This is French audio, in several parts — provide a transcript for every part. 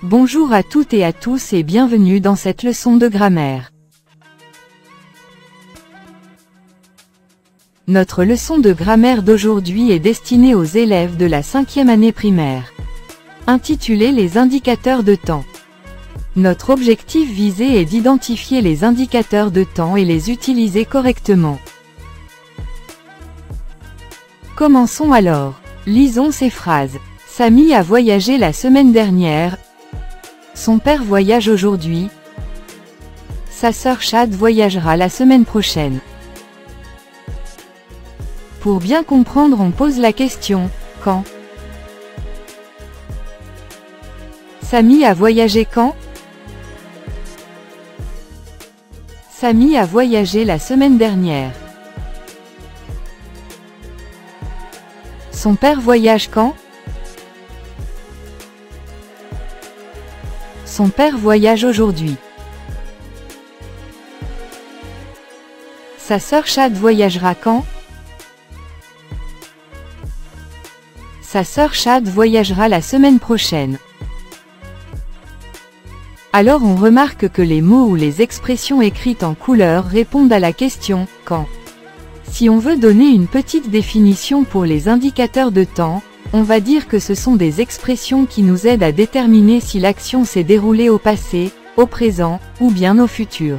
Bonjour à toutes et à tous et bienvenue dans cette leçon de grammaire. Notre leçon de grammaire d'aujourd'hui est destinée aux élèves de la 5e année primaire. Intitulée Les indicateurs de temps. Notre objectif visé est d'identifier les indicateurs de temps et les utiliser correctement. Commençons alors. Lisons ces phrases. Samy a voyagé la semaine dernière. Son père voyage aujourd'hui. Sa sœur Chad voyagera la semaine prochaine. Pour bien comprendre, on pose la question « Quand ?» Samy a voyagé quand? Samy a voyagé la semaine dernière. Son père voyage quand? Son père voyage aujourd'hui. Sa sœur Chad voyagera quand? Sa sœur Chad voyagera la semaine prochaine. Alors on remarque que les mots ou les expressions écrites en couleur répondent à la question « Quand ». Si on veut donner une petite définition pour les indicateurs de temps, on va dire que ce sont des expressions qui nous aident à déterminer si l'action s'est déroulée au passé, au présent, ou bien au futur.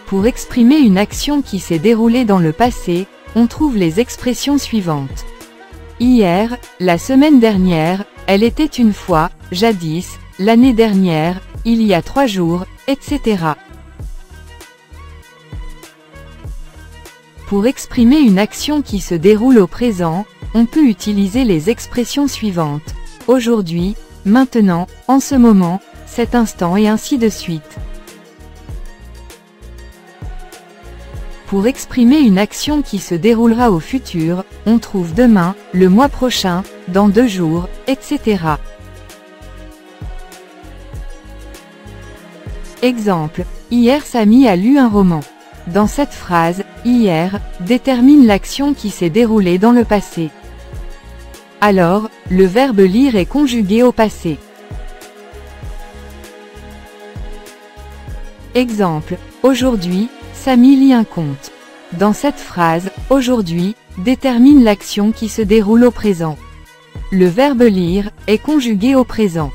Pour exprimer une action qui s'est déroulée dans le passé, on trouve les expressions suivantes. Hier, la semaine dernière, elle était une fois, jadis, l'année dernière, il y a 3 jours, etc. Pour exprimer une action qui se déroule au présent, on peut utiliser les expressions suivantes. Aujourd'hui, maintenant, en ce moment, cet instant et ainsi de suite. Pour exprimer une action qui se déroulera au futur, on trouve demain, le mois prochain, dans 2 jours, etc. Exemple. Hier Samy a lu un roman. Dans cette phrase, hier, détermine l'action qui s'est déroulée dans le passé. Alors, le verbe lire est conjugué au passé. Exemple. Aujourd'hui, Samy lit un conte. Dans cette phrase, aujourd'hui, détermine l'action qui se déroule au présent. Le verbe lire est conjugué au présent.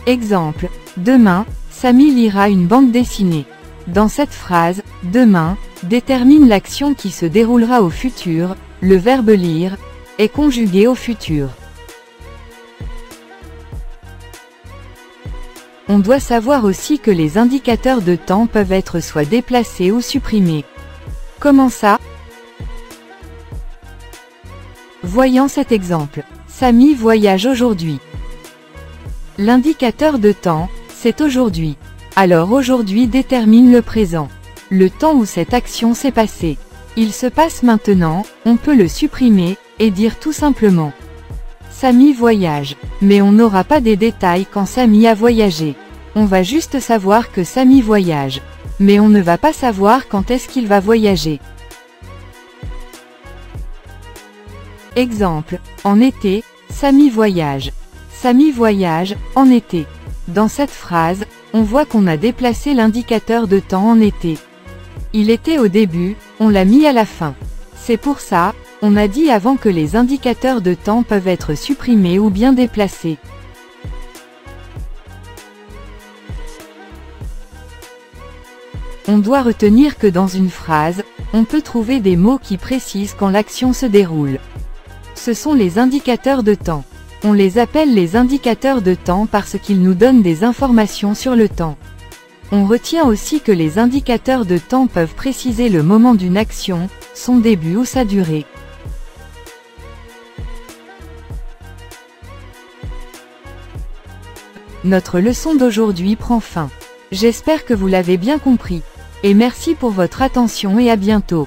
Exemple. Demain, Samy lira une bande dessinée. Dans cette phrase, demain, détermine l'action qui se déroulera au futur, le verbe lire est conjugué au futur. On doit savoir aussi que les indicateurs de temps peuvent être soit déplacés ou supprimés. Comment ça? Voyons cet exemple. Samy voyage aujourd'hui. L'indicateur de temps, c'est aujourd'hui. Alors aujourd'hui détermine le présent. Le temps où cette action s'est passée. Il se passe maintenant, on peut le supprimer, et dire tout simplement Samy voyage. Mais on n'aura pas des détails quand Samy a voyagé. On va juste savoir que Samy voyage. Mais on ne va pas savoir quand est-ce qu'il va voyager. Exemple. En été, Samy voyage. Samy voyage, en été. Dans cette phrase, on voit qu'on a déplacé l'indicateur de temps en été. Il était au début, on l'a mis à la fin. C'est pour ça, on a dit avant que les indicateurs de temps peuvent être supprimés ou bien déplacés. On doit retenir que dans une phrase, on peut trouver des mots qui précisent quand l'action se déroule. Ce sont les indicateurs de temps. On les appelle les indicateurs de temps parce qu'ils nous donnent des informations sur le temps. On retient aussi que les indicateurs de temps peuvent préciser le moment d'une action, son début ou sa durée. Notre leçon d'aujourd'hui prend fin. J'espère que vous l'avez bien compris. Et merci pour votre attention et à bientôt.